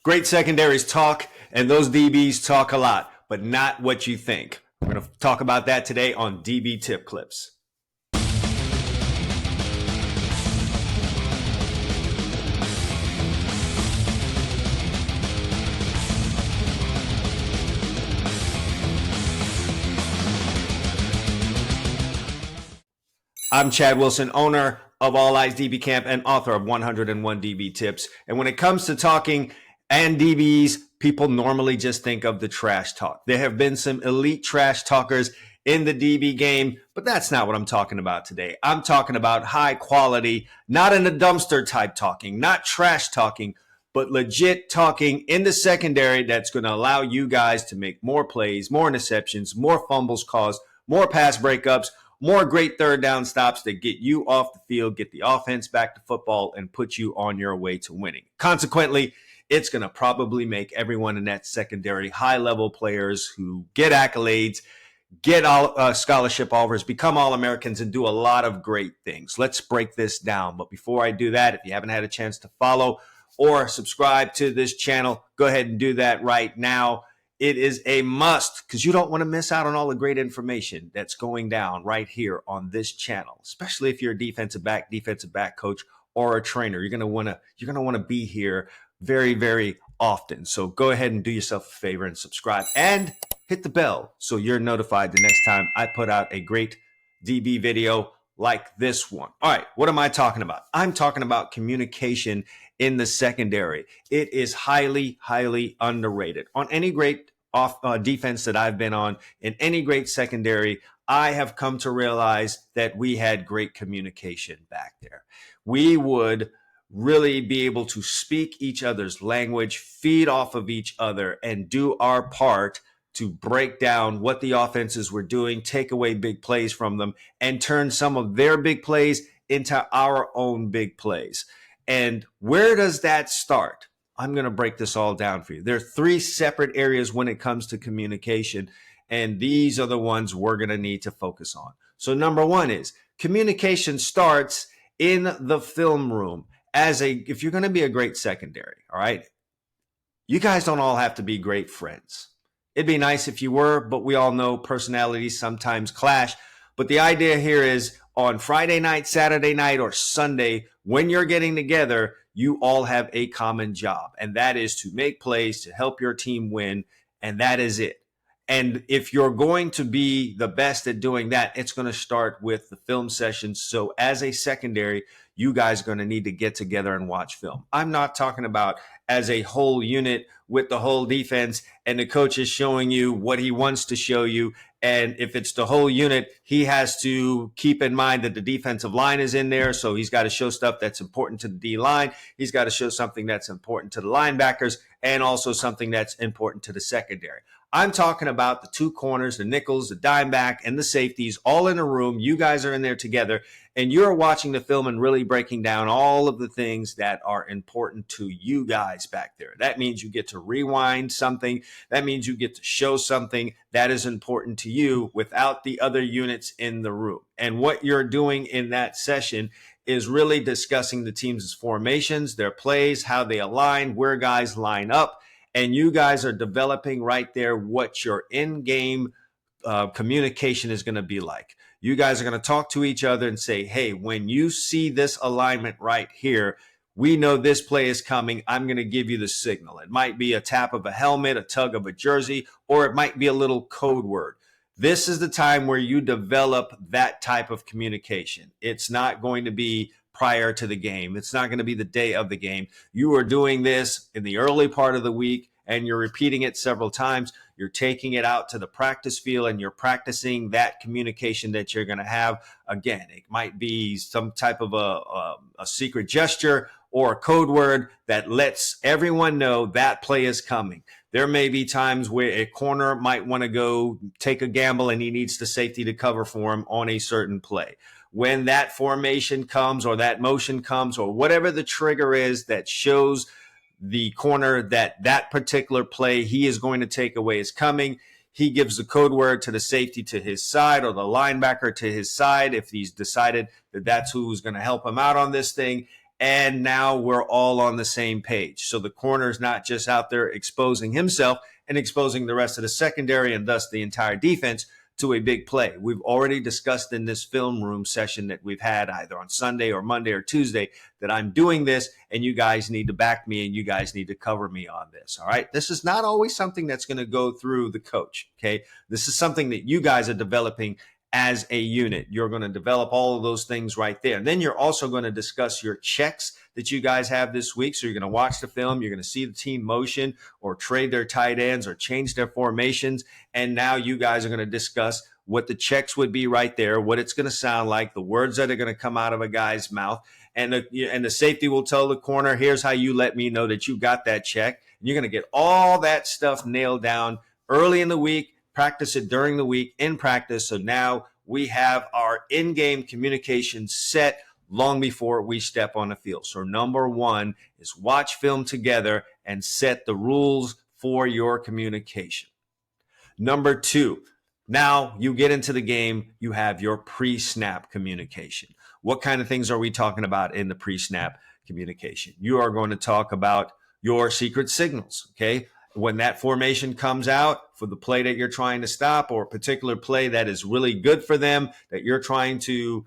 Great secondaries talk, and those DBs talk a lot, but not what you think. We're going to talk about that today on DB Tip Clips. I'm Chad Wilson, owner of All Eyes DB Camp and author of 101 DB Tips. And when it comes to talking and DBs, people normally just think of the trash talk. There have been some elite trash talkers in the DB game, but that's not what I'm talking about today. I'm talking about high quality, not in a dumpster type talking, not trash talking, but legit talking in the secondary that's going to allow you guys to make more plays, more interceptions, more fumbles caused, more pass breakups, more great third down stops that get you off the field, get the offense back to football, and put you on your way to winning. Consequently, it's going to probably make everyone in that secondary high-level players who get accolades, get all scholarship offers, become All-Americans, and do a lot of great things. Let's break this down. But before I do that, if you haven't had a chance to follow or subscribe to this channel, go ahead and do that right now. It is a must because you don't want to miss out on all the great information that's going down right here on this channel, especially if you're a defensive back coach, or a trainer. You're going to want to be here very, very often. So go ahead and do yourself a favor and subscribe and hit the bell so you're notified the next time I put out a great DB video like this one. All right, what am I talking about? I'm talking about communication in the secondary. It is highly, highly underrated. On any great defense that I've been on, in any great secondary, I have come to realize that we had great communication back there. We would really be able to speak each other's language, feed off of each other, and do our part to break down what the offenses were doing, take away big plays from them, and turn some of their big plays into our own big plays. And where does that start? I'm going to break this all down for you. There are three separate areas when it comes to communication, and these are the ones we're going to need to focus on. So number one is communication starts in the film room. If you're going to be a great secondary, all right, you guys don't all have to be great friends. It'd be nice if you were, but we all know personalities sometimes clash. But the idea here is on Friday night, Saturday night, or Sunday, when you're getting together, you all have a common job, and that is to make plays to help your team win, and that is it. And if you're going to be the best at doing that, it's going to start with the film sessions. So as a secondary, you guys are going to need to get together and watch film. I'm not talking about as a whole unit with the whole defense and the coach is showing you what he wants to show you. And if it's the whole unit, he has to keep in mind that the defensive line is in there. So he's got to show stuff that's important to the D line. He's got to show something that's important to the linebackers and also something that's important to the secondary. I'm talking about the two corners, the nickels, the dime back, and the safeties all in a room. You guys are in there together, and you're watching the film and really breaking down all of the things that are important to you guys back there. That means you get to rewind something. That means you get to show something that is important to you without the other units in the room. And what you're doing in that session is really discussing the team's formations, their plays, how they align, where guys line up. And you guys are developing right there what your in-game communication is going to be like. You guys are going to talk to each other and say, hey, when you see this alignment right here, we know this play is coming. I'm going to give you the signal. It might be a tap of a helmet, a tug of a jersey, or it might be a little code word. This is the time where you develop that type of communication. It's not going to be prior to the game. It's not going to be the day of the game. You are doing this in the early part of the week, and you're repeating it several times. You're taking it out to the practice field, and you're practicing that communication that you're going to have. Again, it might be some type of a secret gesture or a code word that lets everyone know that play is coming. There may be times where a corner might want to go take a gamble, and he needs the safety to cover for him on a certain play. When that formation comes or that motion comes or whatever the trigger is that shows the corner that that particular play he is going to take away is coming, he gives the code word to the safety to his side or the linebacker to his side if he's decided that that's who's going to help him out on this thing. And now we're all on the same page. So the corner is not just out there exposing himself and exposing the rest of the secondary and thus the entire defense to a big play. We've already discussed in this film room session that we've had either on Sunday or Monday or Tuesday that I'm doing this, and you guys need to back me and you guys need to cover me on this. All right. This is not always something that's going to go through the coach. Okay. This is something that you guys are developing as a unit. You're going to develop all of those things right there. And then you're also going to discuss your checks that you guys have this week. So you're going to watch the film, you're going to see the team motion or trade their tight ends or change their formations. And now you guys are going to discuss what the checks would be right there, what it's going to sound like, the words that are going to come out of a guy's mouth. And the safety will tell the corner, here's how you let me know that you got that check. And you're going to get all that stuff nailed down early in the week. Practice it during the week in practice. So now we have our in-game communication set long before we step on the field. So number one is watch film together and set the rules for your communication. Number two, now you get into the game, you have your pre-snap communication. What kind of things are we talking about in the pre-snap communication? You are going to talk about your secret signals, okay? When that formation comes out for the play that you're trying to stop or a particular play that is really good for them, that you're trying to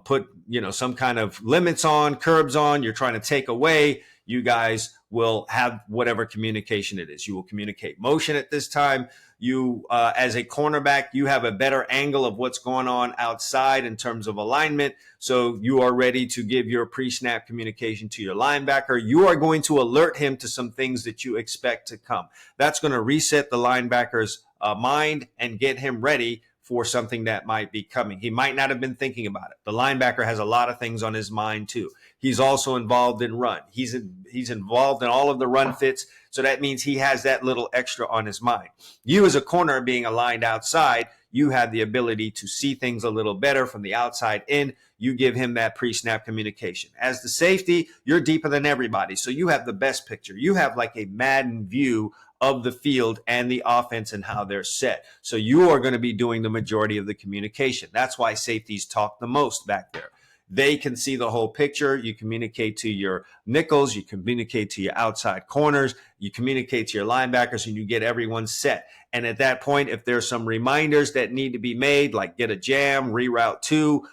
put, some kind of limits on, curbs on, you're trying to take away, you guys will have whatever communication it is. You will communicate motion at this time. You, as a cornerback, you have a better angle of what's going on outside in terms of alignment. So you are ready to give your pre-snap communication to your linebacker. You are going to alert him to some things that you expect to come. That's going to reset the linebacker's mind and get him ready for something that might be coming. He might not have been thinking about it. The linebacker has a lot of things on his mind too. He's also involved in run. He's involved in all of the run fits. So that means he has that little extra on his mind. You as a corner being aligned outside, you have the ability to see things a little better from the outside in. You give him that pre-snap communication. As the safety, you're deeper than everybody. So you have the best picture. You have like a Madden view of the field and the offense and how they're set. So you are going to be doing the majority of the communication. That's why safeties talk the most back there. They can see the whole picture. You communicate to your nickels. You communicate to your outside corners. You communicate to your linebackers, and you get everyone set. And at that point, if there's some reminders that need to be made, like get a jam, reroute two,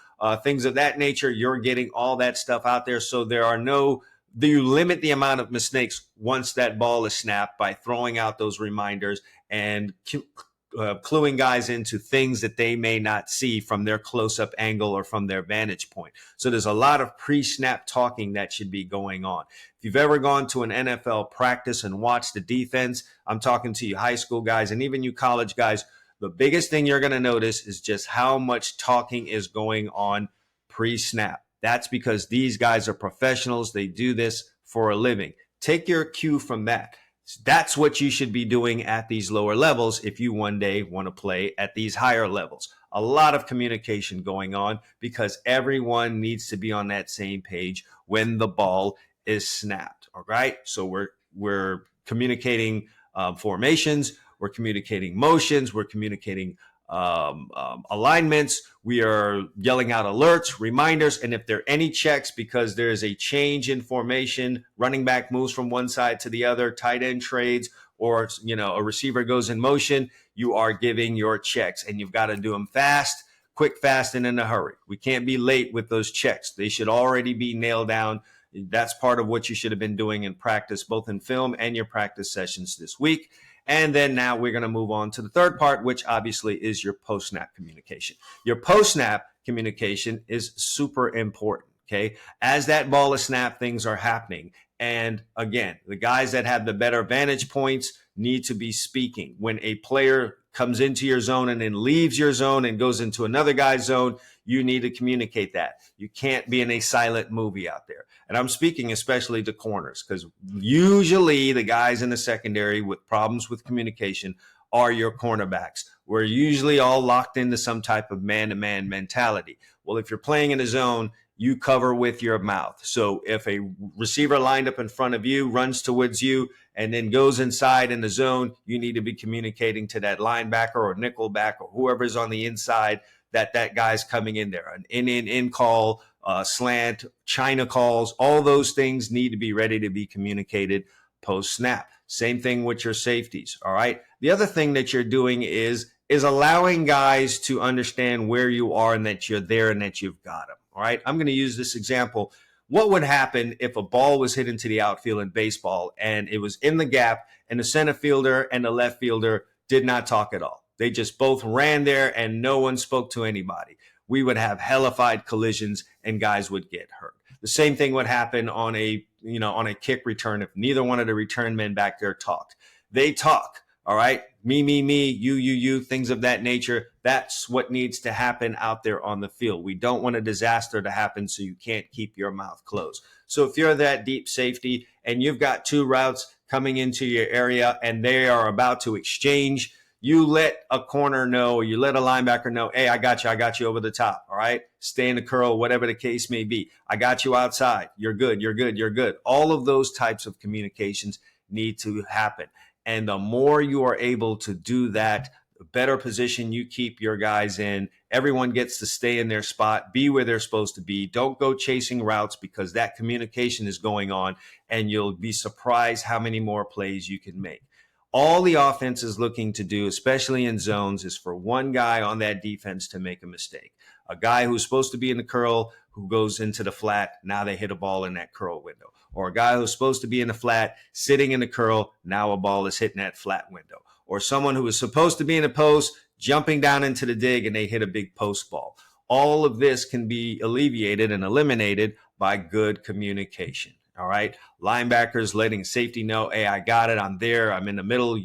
things of that nature, you're getting all that stuff out there. So you limit the amount of mistakes once that ball is snapped by throwing out those reminders and cluing guys into things that they may not see from their close-up angle or from their vantage point. So there's a lot of pre-snap talking that should be going on. If you've ever gone to an NFL practice and watched the defense, I'm talking to you high school guys and even you college guys, the biggest thing you're going to notice is just how much talking is going on pre-snap. That's because these guys are professionals. They do this for a living. Take your cue from that. That's what you should be doing at these lower levels if you one day want to play at these higher levels. A lot of communication going on because everyone needs to be on that same page when the ball is snapped. All right. So we're communicating formations. We're communicating motions. We're communicating alignments. We are yelling out alerts, reminders, and if there are any checks because there is a change in formation, running back moves from one side to the other, tight end trades, or a receiver goes in motion, you are giving your checks, and you've got to do them fast, quick, fast, and in a hurry. We can't be late with those checks. They should already be nailed down. That's part of what you should have been doing in practice, both in film and your practice sessions this week. And then now we're going to move on to the third part, which obviously is your post-snap communication. Your post-snap communication is super important, okay? As that ball is snapped, things are happening. And again, the guys that have the better vantage points need to be speaking. When a player comes into your zone and then leaves your zone and goes into another guy's zone, you need to communicate that. You can't be in a silent movie out there. And I'm speaking especially to corners because usually the guys in the secondary with problems with communication are your cornerbacks. We're usually all locked into some type of man-to-man mentality. Well, if you're playing in a zone, you cover with your mouth. So if a receiver lined up in front of you runs towards you and then goes inside in the zone, you need to be communicating to that linebacker or nickelback or whoever's on the inside that guy's coming in there, an in call, slant, China calls, all those things need to be ready to be communicated post snap. Same thing with your safeties. All right. The other thing that you're doing is allowing guys to understand where you are and that you're there and that you've got them. All right. I'm going to use this example. What would happen if a ball was hit into the outfield in baseball and it was in the gap and the center fielder and the left fielder did not talk at all? They just both ran there and no one spoke to anybody. We would have hellified collisions and guys would get hurt. The same thing would happen on a kick return if neither one of the return men back there talked. They talk. All right. Me, you, things of that nature. That's what needs to happen out there on the field. We don't want a disaster to happen so you can't keep your mouth closed. So if you're that deep safety and you've got two routes coming into your area and they are about to exchange, you let a corner know, or you let a linebacker know, hey, I got you over the top. All right. Stay in the curl, whatever the case may be. I got you outside. You're good. All of those types of communications need to happen. And the more you are able to do that, the better position you keep your guys in. Everyone gets to stay in their spot, be where they're supposed to be. Don't go chasing routes because that communication is going on and you'll be surprised how many more plays you can make. All the offense is looking to do, especially in zones, is for one guy on that defense to make a mistake. A guy who's supposed to be in the curl who goes into the flat, now they hit a ball in that curl window. Or a guy who's supposed to be in the flat, sitting in the curl, now a ball is hitting that flat window. Or someone who was supposed to be in the post, jumping down into the dig, and they hit a big post ball. All of this can be alleviated and eliminated by good communication. All right. Linebackers letting safety know, hey, I got it. I'm there. I'm in the middle.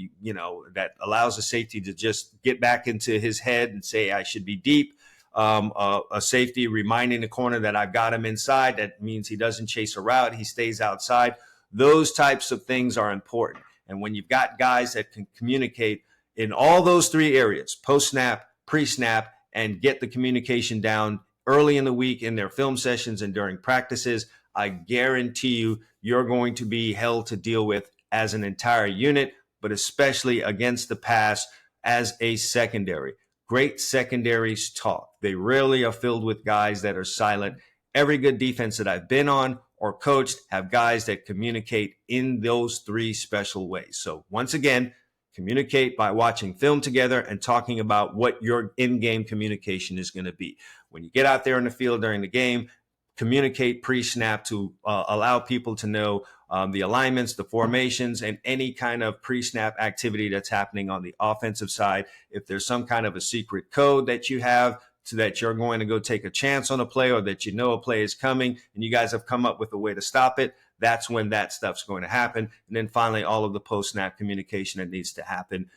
That allows the safety to just get back into his head and say, I should be deep. A safety reminding the corner that I've got him inside. That means he doesn't chase a route. He stays outside. Those types of things are important. And when you've got guys that can communicate in all those three areas, post-snap, pre-snap, and get the communication down early in the week in their film sessions and during practices, I guarantee you're going to be hell to deal with as an entire unit, but especially against the pass as a secondary. Great secondaries talk. They rarely are filled with guys that are silent. Every good defense that I've been on or coached have guys that communicate in those three special ways. So once again, communicate by watching film together and talking about what your in-game communication is going to be. When you get out there in the field during the game, communicate pre-snap to allow people to know the alignments, the formations, and any kind of pre-snap activity that's happening on the offensive side. If there's some kind of a secret code that you have so that you're going to go take a chance on a play or that you know a play is coming and you guys have come up with a way to stop it, that's when that stuff's going to happen. And then finally, all of the post-snap communication that needs to happen,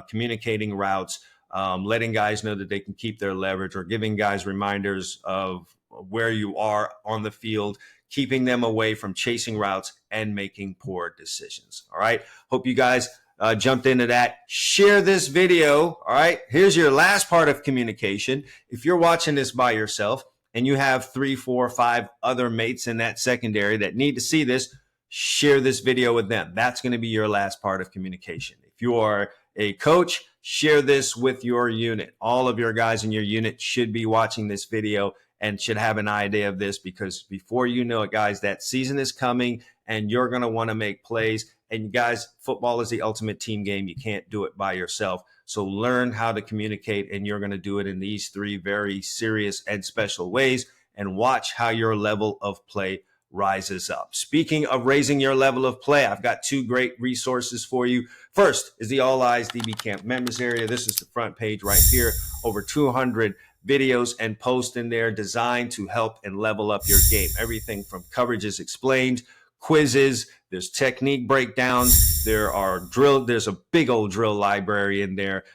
communicating routes, letting guys know that they can keep their leverage or giving guys reminders of where you are on the field, keeping them away from chasing routes and making poor decisions. All right. Hope you guys jumped into that. Share this video. All right. Here's your last part of communication. If you're watching this by yourself and you have 3, 4, 5 other mates in that secondary that need to see this, share this video with them. That's going to be your last part of communication. If you are a coach, share this with your unit. All of your guys in your unit should be watching this video and should have an idea of this, because before you know it, guys, that season is coming and you're going to want to make plays. And guys, football is the ultimate team game. You can't do it by yourself. So learn how to communicate, and you're going to do it in these 3 very serious and special ways, and watch how your level of play rises up. Speaking of raising your level of play, I've got 2 great resources for you. First is the All Eyes DB Camp members area. This is the front page right here. Over 200 videos and posts in there designed to help and level up your game. Everything from coverages explained, quizzes, there's technique breakdowns, there's a big old drill library in there.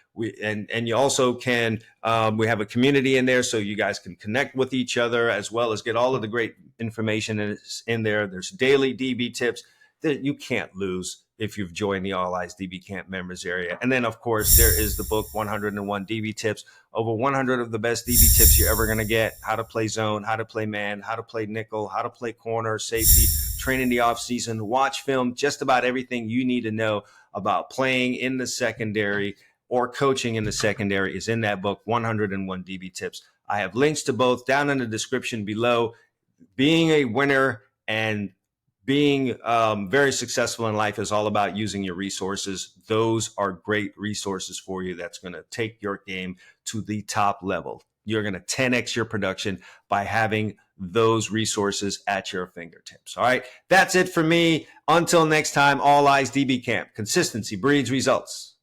And you also can, we have a community in there so you guys can connect with each other as well as get all of the great information in there. There's daily DB tips that you can't lose if you've joined the All Eyes DB Camp members area. And then, of course, there is the book, 101 DB Tips, over 100 of the best DB tips you're ever going to get: how to play zone, how to play man, how to play nickel, how to play corner, safety, training the offseason, watch film, just about everything you need to know about playing in the secondary or coaching in the secondary is in that book, 101 DB Tips. I have links to both down in the description below. being a winner and being very successful in life is all about using your resources. Those are great resources for you. That's going to take your game to the top level. You're going to 10x your production by having those resources at your fingertips. All right. That's it for me. Until next time, All Eyes DB Camp. Consistency breeds results.